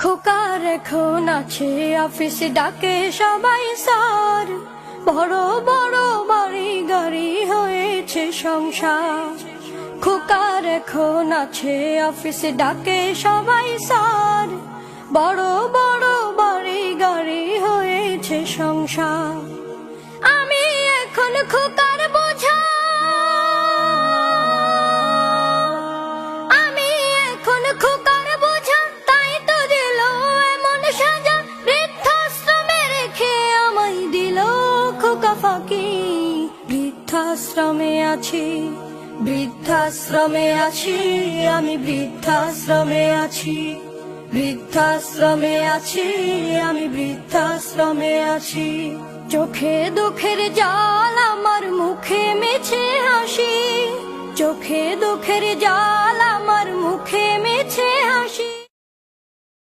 খোকার এখন আছে অফিসে, ডাকে সবাই স্যার। বড় বড় বাড়ি গাড়ি হয়েছে সংসার। খোকার এখন আছে অফিসে, ডাকে সবাই স্যার। বড় বড় বাড়ি গাড়ি হয়েছে সংসার। আমি এখন খোকার বোঝা, আমি এখন খোকার বোঝা, তাই তো দিল এমন সাজা। বৃদ্ধাশ্রমে রেখে আমায় দিল খোকা ফাঁকি। বৃদ্ধাশ্রমে আছি, বৃদ্ধাশ্রমে আছি, আমি বৃদ্ধাশ্রমে আছি। বৃদ্ধাশ্রমে আছি, আমি বৃদ্ধাশ্রমে আছি। চোখে দুঃখের জাল, আমার মুখে মিছে হাসি। চোখে দুঃখের জাল, আমার